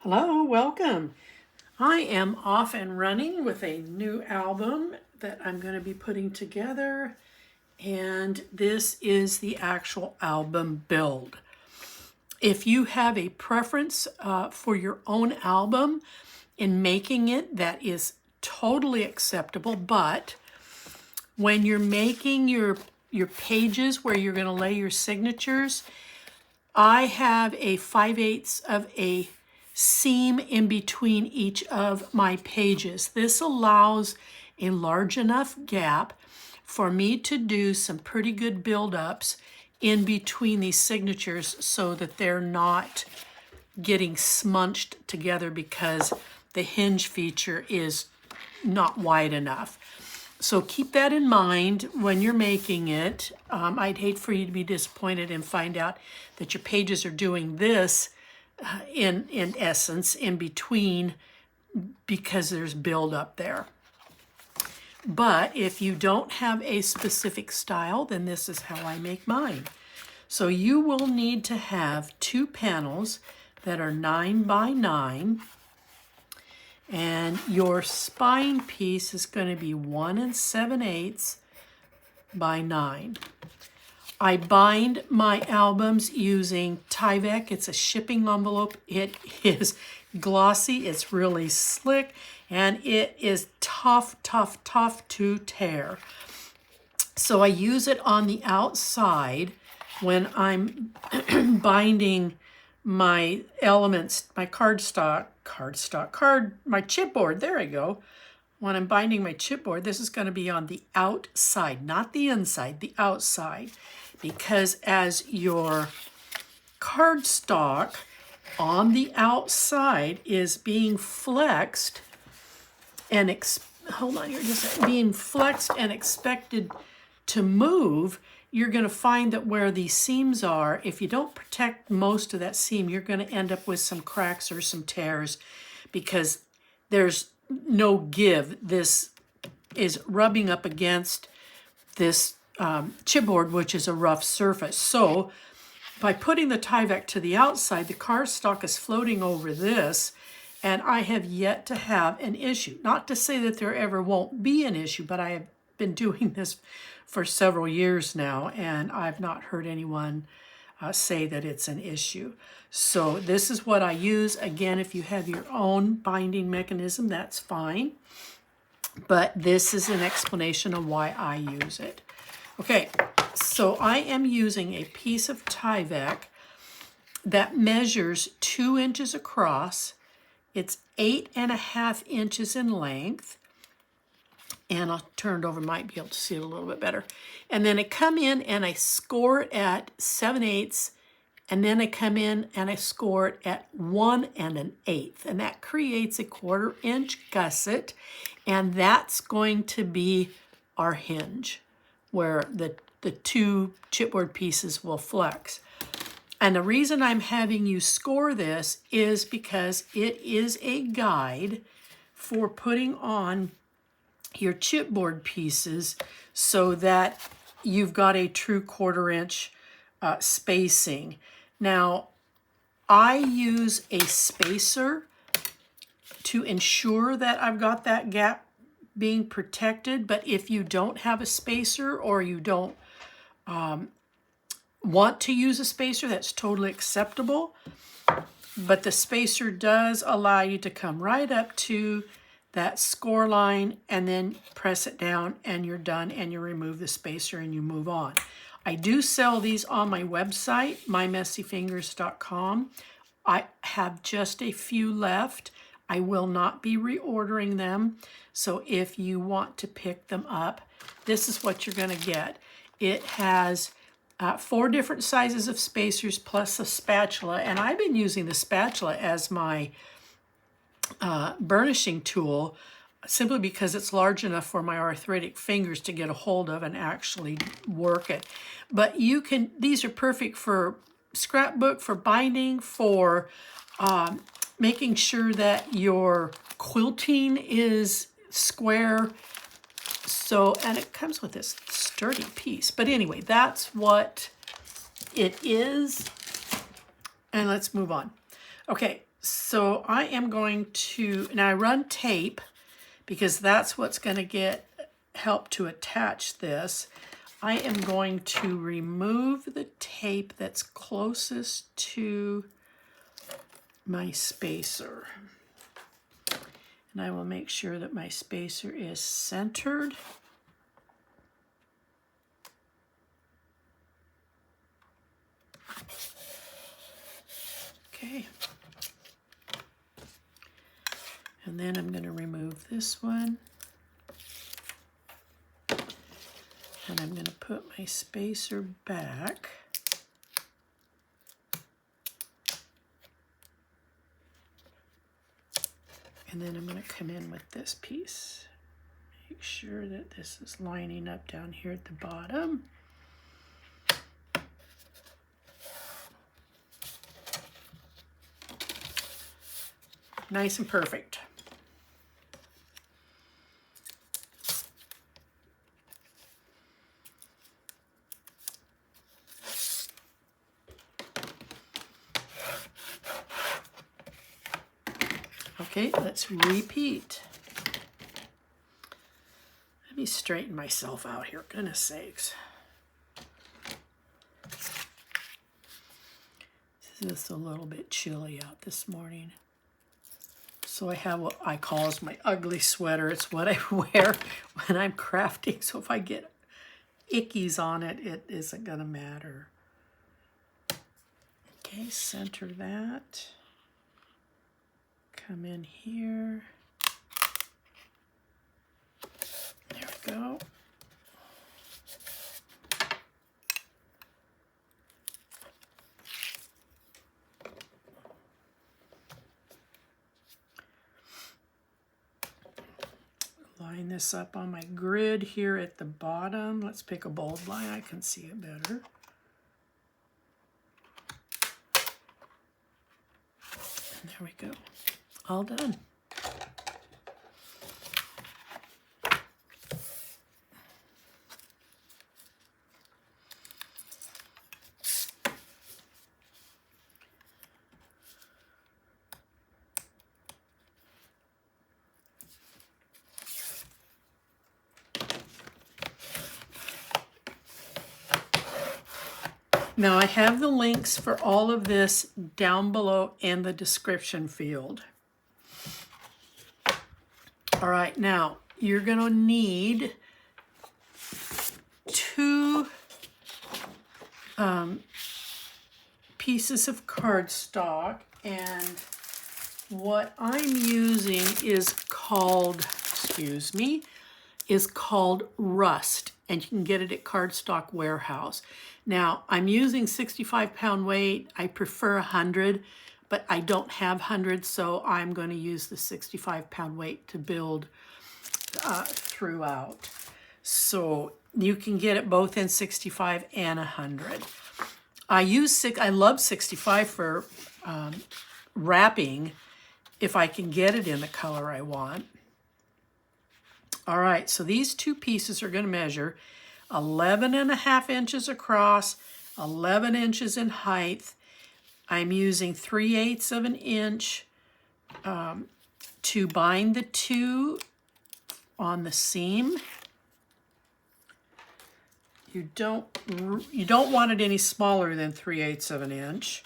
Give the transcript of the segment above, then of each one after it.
Hello, welcome. I am off and running with a new album that I'm going to be putting together, and this is the actual album build. If you have a preference for your own album in making it, that is totally acceptable, but when you're making your pages where you're going to lay your signatures, I have a 5/8 of a seam in between each of my pages. This allows a large enough gap for me to do some pretty good build-ups in between these signatures so that they're not getting smunched together because the hinge feature is not wide enough. So keep that in mind when you're making it. I'd hate for you to be disappointed and find out that your pages are doing this in essence in between because there's buildup there. But if you don't have a specific style, then this is how I make mine. So you will need to have 2 panels that are 9 by 9. And your spine piece is going to be 1 7/8 by 9. I bind my albums using Tyveck. It's a shipping envelope. It is glossy, it's really slick, and it is tough to tear. So I use it on the outside when I'm binding my elements, my cardstock, my chipboard, there I go. When I'm binding my chipboard, this is going to be on the outside, not the inside, the outside. Because as your cardstock on the outside is being flexed and being flexed and expected to move, you're going to find that where these seams are, if you don't protect most of that seam, you're going to end up with some cracks or some tears because there's no give. This is rubbing up against this chipboard, which is a rough surface. So by putting the Tyvek to the outside, the cardstock is floating over this, and I have yet to have an issue. Not to say that there ever won't be an issue, but I have been doing this for several years now, and I've not heard anyone say that it's an issue. So this is what I use. Again, if you have your own binding mechanism, that's fine. But this is an explanation of why I use it. Okay, so I am using a piece of Tyvek that measures 2 inches across. It's 8.5 inches in length. And I'll turn it over, might be able to see it a little bit better. And then I come in and I score it at 7/8, and then I come in and I score it at 1 1/8. And that creates a 1/4 inch gusset, and that's going to be our hinge, where the 2 chipboard pieces will flex. And the reason I'm having you score this is because it is a guide for putting on your chipboard pieces so that you've got a true 1/4 inch spacing. Now, I use a spacer to ensure that I've got that gap being protected, but if you don't have a spacer or you don't want to use a spacer, that's totally acceptable. But the spacer does allow you to come right up to that score line and then press it down and you're done, and you remove the spacer and you move on. I do sell these on my website, mymessyfingers.com. I have just a few left. I will not be reordering them. So if you want to pick them up, this is what you're going to get. It has 4 different sizes of spacers plus a spatula, and I've been using the spatula as my burnishing tool simply because it's large enough for my arthritic fingers to get a hold of and actually work it. But you can, these are perfect for scrapbook, for binding, for making sure that your quilting is square. So, and it comes with this sturdy piece. But anyway, that's what it is. And let's move on. Okay, So I am going to, now I run tape because that's what's going to help to attach this. I am going to remove the tape that's closest to my spacer. And I will make sure that my spacer is centered. Okay. And then I'm going to remove this one. And I'm going to put my spacer back. And then I'm going to come in with this piece. Make sure that this is lining up down here at the bottom. Nice and perfect. Okay, let's repeat. Let me straighten myself out here, goodness sakes. It's just a little bit chilly out this morning. So I have what I call as my ugly sweater. It's what I wear when I'm crafting. So if I get ickies on it, it isn't gonna matter. Okay, center that. Come in here. There we go. Line this up on my grid here at the bottom. Let's pick a bold line. I can see it better. And there we go. All done. Now I have the links for all of this down below in the description field. All right, now you're gonna need two pieces of cardstock, and what I'm using is called, excuse me, is called Rust, and you can get it at Cardstock Warehouse. Now, I'm using 65-pound weight. I prefer 100, but I don't have 100, so I'm going to use the 65-pound weight to build throughout. So you can get it both in 65 and 100. I love 65 for wrapping if I can get it in the color I want. All right, so these two pieces are going to measure 11.5 inches across, 11 inches in height. I'm using 3/8 of an inch to bind the two on the seam. You don't want it any smaller than 3/8 of an inch,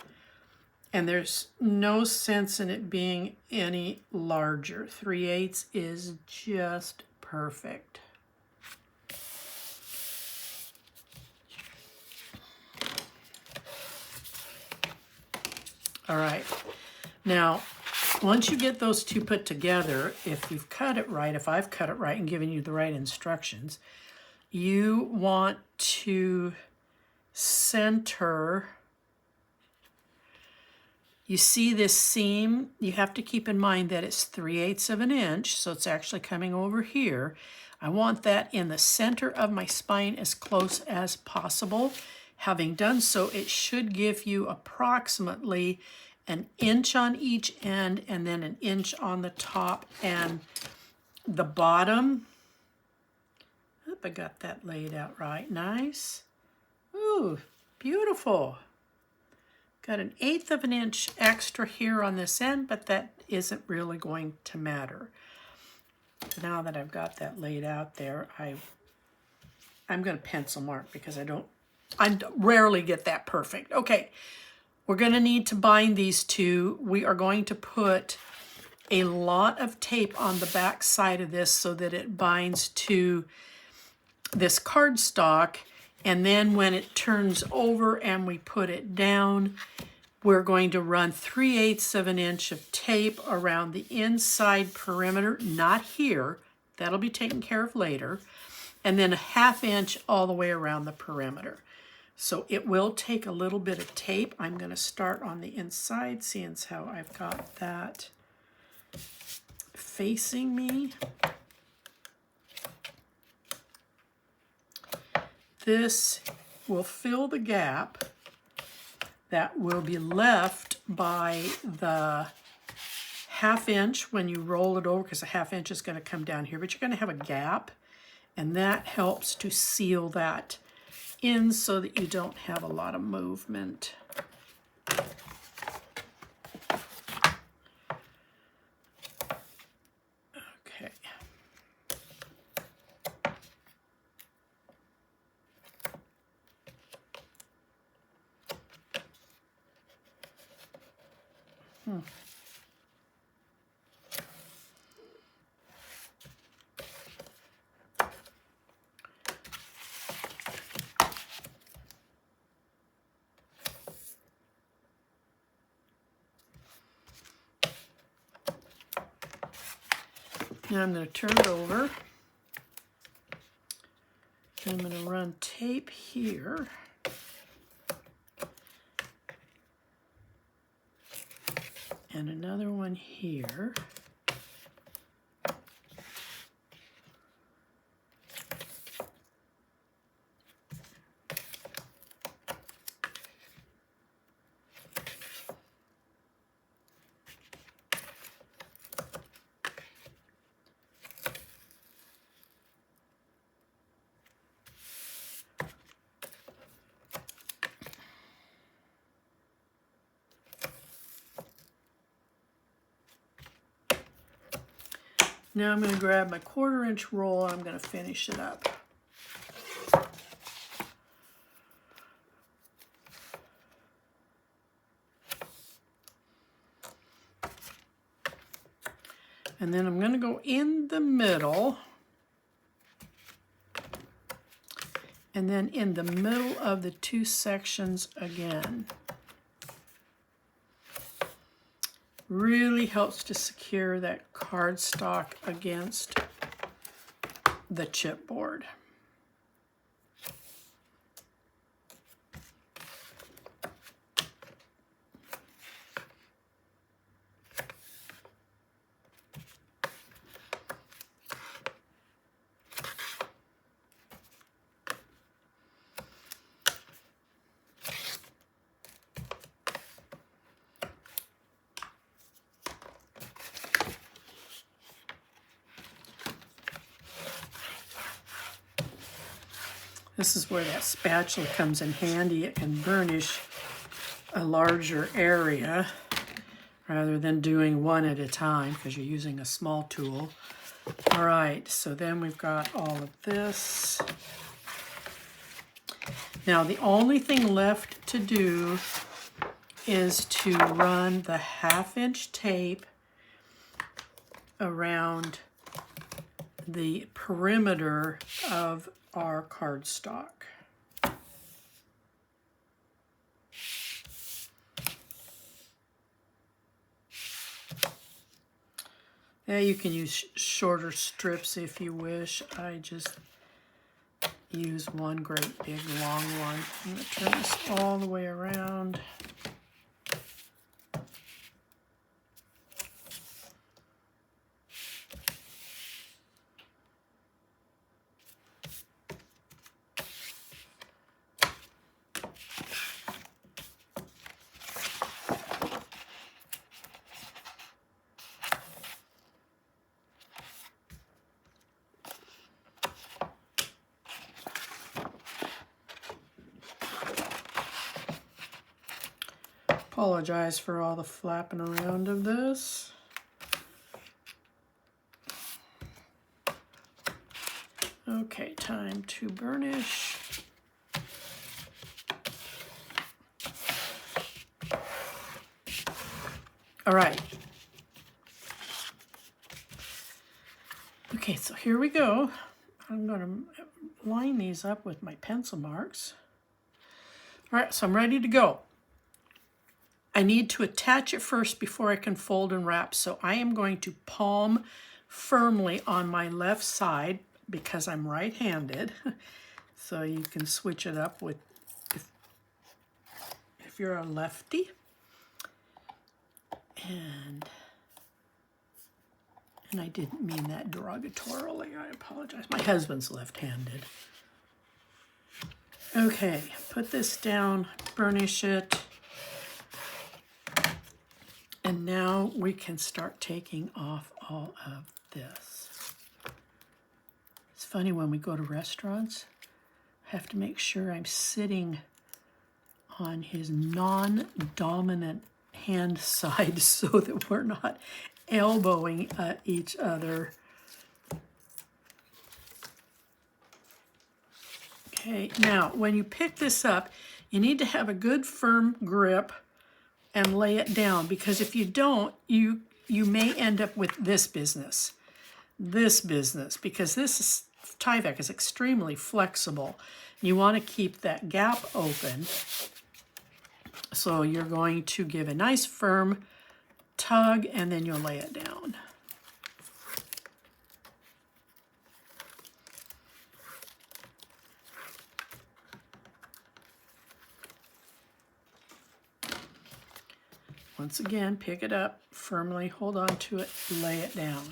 and there's no sense in it being any larger. 3/8 is just perfect. All right, now once you get those two put together, if you've cut it right, if I've cut it right and given you the right instructions, you want to center. You see this seam? You have to keep in mind that it's 3/8 of an inch, so it's actually coming over here. I want that in the center of my spine as close as possible. Having done so, it should give you approximately an inch on each end and then an inch on the top and the bottom. Hope I got that laid out right. Nice. Ooh, beautiful. Got an 1/8 of an inch extra here on this end, but that isn't really going to matter. Now that I've got that laid out there, I'm going to pencil mark because I rarely get that perfect. Okay, we're going to need to bind these two. We are going to put a lot of tape on the back side of this so that it binds to this cardstock, and then when it turns over and we put it down, we're going to run 3/8 of an inch of tape around the inside perimeter, not here, that'll be taken care of later, and then a 1/2 inch all the way around the perimeter. So it will take a little bit of tape. I'm going to start on the inside, seeing as how I've got that facing me. This will fill the gap that will be left by the 1/2 inch when you roll it over, because a 1/2 inch is going to come down here, but you're going to have a gap, and that helps to seal that in so that you don't have a lot of movement. Okay. Now I'm going to turn it over. I'm going to run tape here. And another one here. Now I'm going to grab my 1/4 inch roll and I'm going to finish it up. And then I'm going to go in the middle, and then in the middle of the two sections again. Really helps to secure that cardstock against the chipboard. This is where that spatula comes in handy. It can burnish a larger area rather than doing one at a time because you're using a small tool. All right, so then we've got all of this. Now the only thing left to do is to run the 1/2 inch tape around the perimeter of our cardstock. Yeah, you can use shorter strips if you wish. I just use one great big long one. I'm going to turn this all the way around. Apologize for all the flapping around of this. Okay, time to burnish. All right. Okay, so here we go. I'm going to line these up with my pencil marks. All right, so I'm ready to go. I need to attach it first before I can fold and wrap, so I am going to palm firmly on my left side because I'm right-handed. So you can switch it up with if you're a lefty. And I didn't mean that derogatorily, I apologize. My husband's left-handed. Okay, put this down, burnish it. And now we can start taking off all of this. It's funny when we go to restaurants, I have to make sure I'm sitting on his non-dominant hand side so that we're not elbowing at each other. Okay, now when you pick this up, you need to have a good firm grip and lay it down, because if you don't, you may end up with this business, because Tyveck is extremely flexible. You want to keep that gap open. So you're going to give a nice firm tug and then you'll lay it down. Once again, pick it up, firmly hold on to it, lay it down.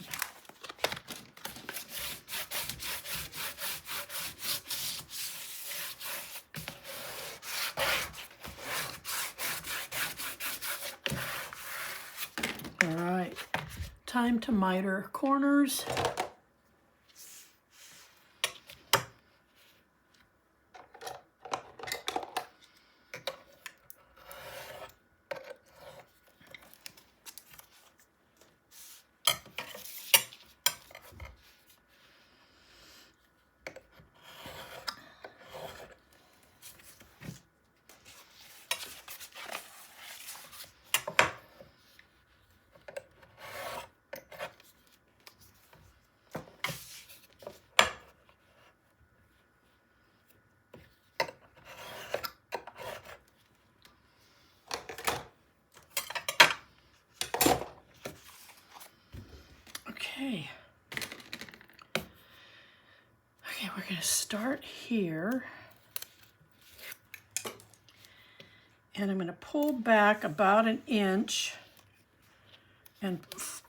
All right, time to miter corners. Okay. Okay, we're going to start here. And I'm going to pull back about an inch and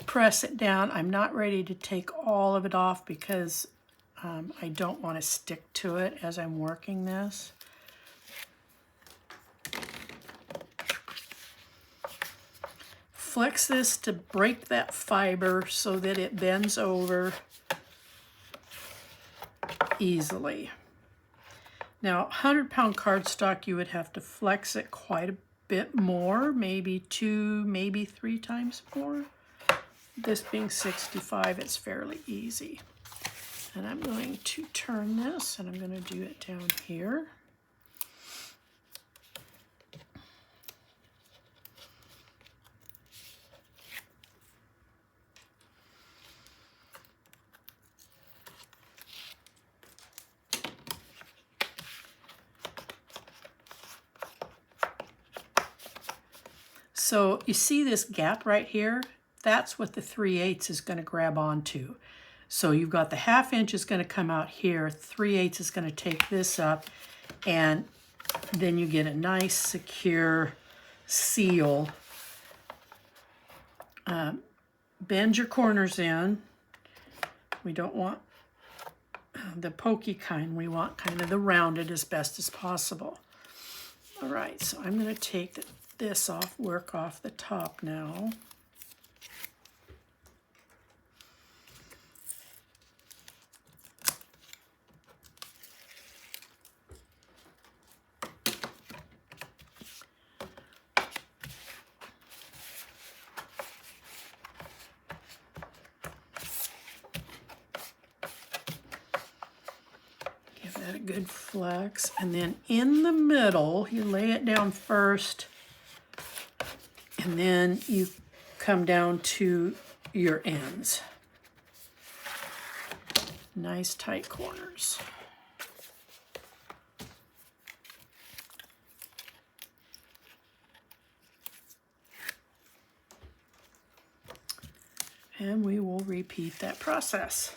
press it down. I'm not ready to take all of it off because I don't want to stick to it as I'm working this. Flex this to break that fiber so that it bends over easily. Now, 100-pound cardstock, you would have to flex it quite a bit more, maybe 2, maybe 3 times more. This being 65, it's fairly easy. And I'm going to turn this, and I'm going to do it down here. So you see this gap right here? That's what the 3/8 is going to grab onto. So you've got the 1/2 inch is going to come out here, 3/8 is going to take this up, and then you get a nice secure seal. Bend your corners in. We don't want the pokey kind, we want kind of the rounded as best as possible. All right, so I'm going to take this off, work off the top now. that a good flex. And then in the middle, you lay it down first, and then you come down to your ends. Nice tight corners. And we will repeat that process.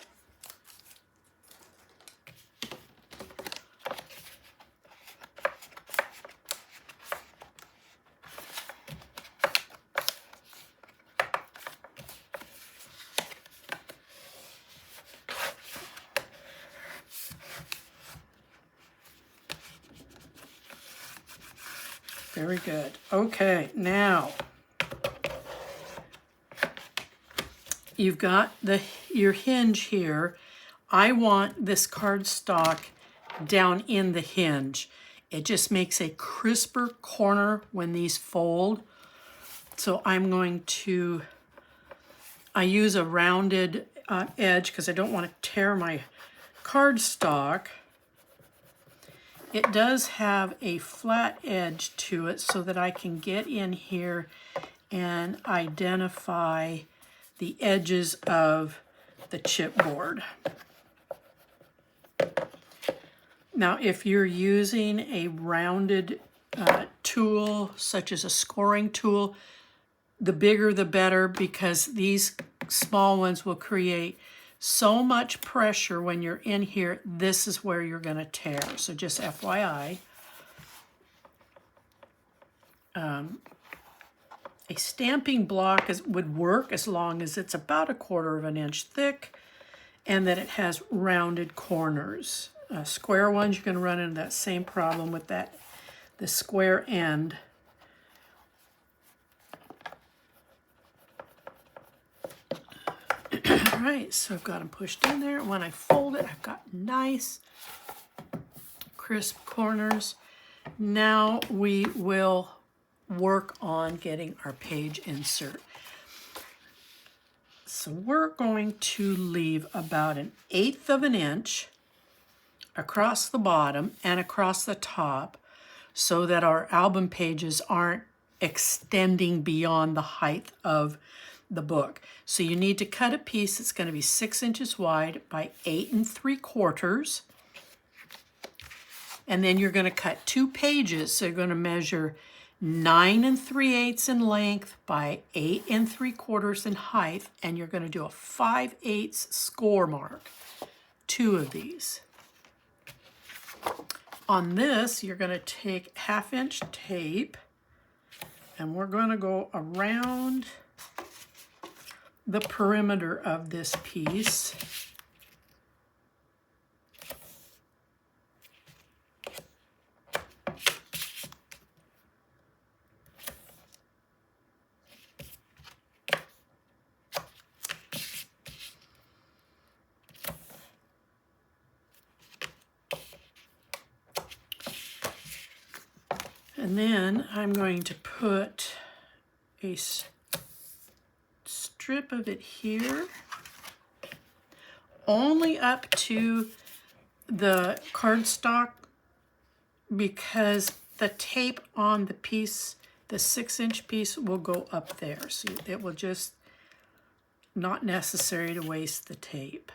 Very good. Okay, now you've got your hinge here. I want this cardstock down in the hinge. It just makes a crisper corner when these fold. So I'm going to, I use a rounded edge because I don't want to tear my cardstock. It does have a flat edge to it so that I can get in here and identify the edges of the chipboard. Now, if you're using a rounded tool, such as a scoring tool, the bigger the better, because these small ones will create so much pressure when you're in here. This is where you're going to tear. So just FYI. A stamping block would work as long as it's about 1/4 of an inch thick and that it has rounded corners. Square ones, you're going to run into that same problem with the square end. All right, so I've got them pushed in there. When I fold it, I've got nice, crisp corners. Now we will work on getting our page insert. So we're going to leave about 1/8 of an inch across the bottom and across the top so that our album pages aren't extending beyond the height of the book. So you need to cut a piece that's going to be 6 inches wide by 8 3/4. And then you're going to cut 2 pages. So you're going to measure 9 3/8 in length by 8 3/4 in height. And you're going to do a 5/8 score mark. 2 of these. On this, you're going to take 1/2 inch tape, and we're going to go around the perimeter of this piece. And then I'm going to put a strip of it here, only up to the cardstock, because the tape on the piece, the 6-inch piece, will go up there. So it will just not necessary to waste the tape.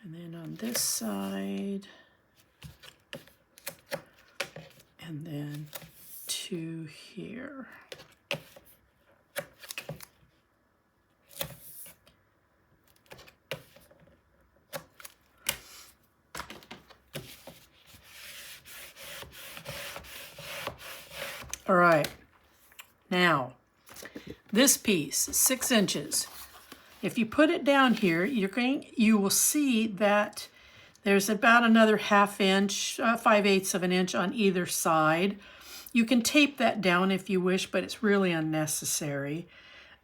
And then on this side, and then 2 here. All right, now this piece, 6 inches. If you put it down here, you will see that there's about another 1/2 inch, 5/8 of an inch on either side. You can tape that down if you wish, but it's really unnecessary.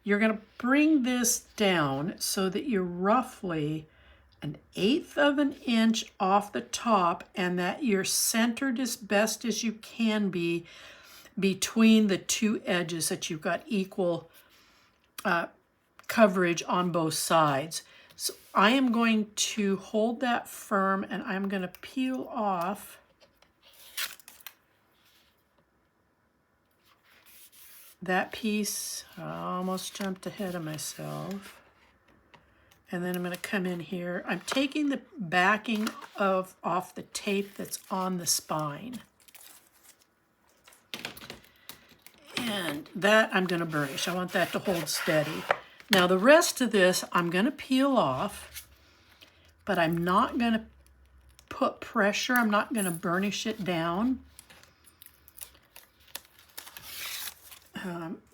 You're going to bring this down so that you're roughly 1/8 of an inch off the top, and that you're centered as best as you can be between the 2 edges, that you've got equal coverage on both sides. So I am going to hold that firm and I'm going to peel off that piece. I almost jumped ahead of myself. And then I'm going to come in here. I'm taking the backing off the tape that's on the spine. And that I'm going to burnish. I want that to hold steady. Now the rest of this I'm going to peel off, but I'm not going to put pressure. I'm not going to burnish it down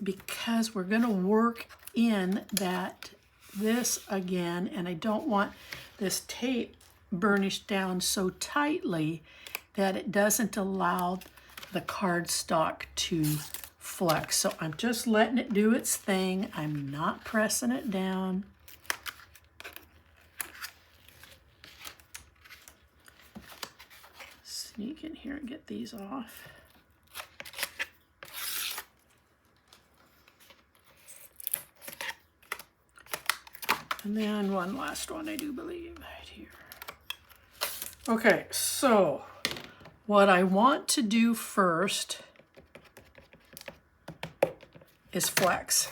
because we're going to work in this again, and I don't want this tape burnished down so tightly that it doesn't allow the cardstock to flex. So I'm just letting it do its thing. I'm not pressing it down. Sneak in here and get these off. And then one last one, I do believe, right here. Okay, so what I want to do first is flex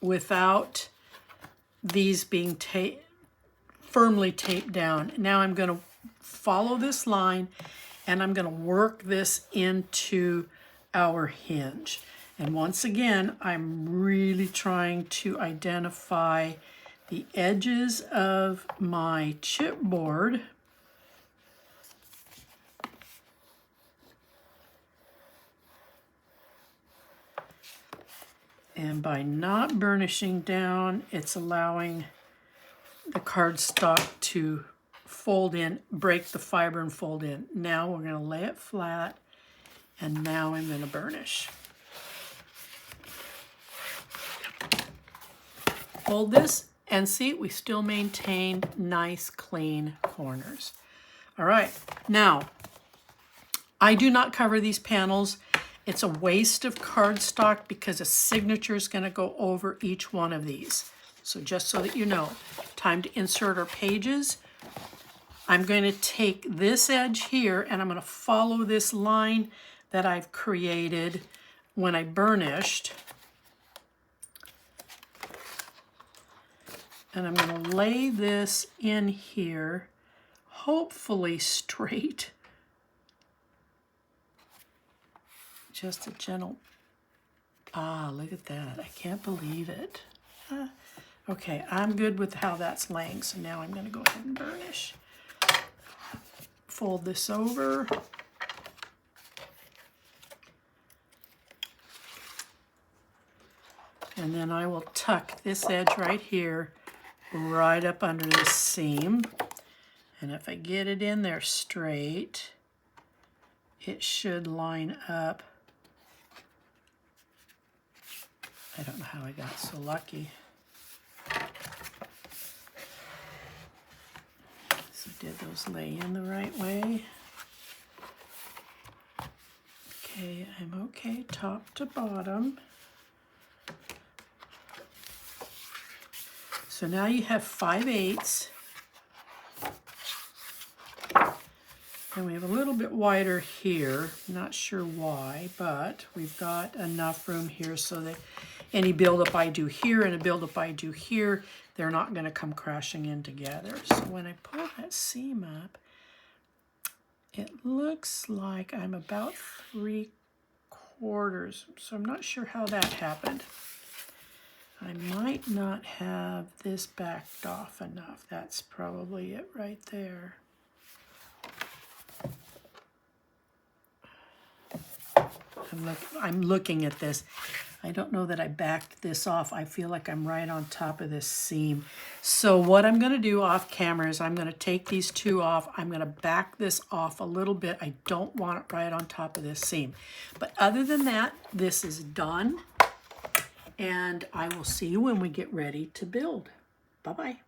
without these being firmly taped down. Now I'm going to follow this line and I'm going to work this into our hinge. And once again, I'm really trying to identify the edges of my chipboard. And by not burnishing down, it's allowing the cardstock to fold in, break the fiber and fold in. Now we're going to lay it flat, and now I'm going to burnish. Hold this and see, we still maintained nice clean corners. All right, now I do not cover these panels. It's a waste of cardstock because a signature is going to go over each one of these. So just so that you know, time to insert our pages. I'm going to take this edge here and I'm going to follow this line that I've created when I burnished. And I'm going to lay this in here, hopefully straight. Just a gentle, look at that. I can't believe it. Okay, I'm good with how that's laying, so now I'm going to go ahead and burnish. Fold this over. And then I will tuck this edge right here, right up under this seam. And if I get it in there straight, it should line up. I don't know how I got so lucky. So did those lay in the right way? Okay, I'm okay top to bottom. So now you have 5/8. And we have a little bit wider here. Not sure why, but we've got enough room here so that any buildup I do here and a buildup I do here, they're not going to come crashing in together. So when I pull that seam up, it looks like I'm about 3/4. So I'm not sure how that happened. I might not have this backed off enough. That's probably it right there. I'm looking at this. I don't know that I backed this off. I feel like I'm right on top of this seam. So what I'm going to do off camera is I'm going to take these two off. I'm going to back this off a little bit. I don't want it right on top of this seam. But other than that, this is done. And I will see you when we get ready to build. Bye-bye.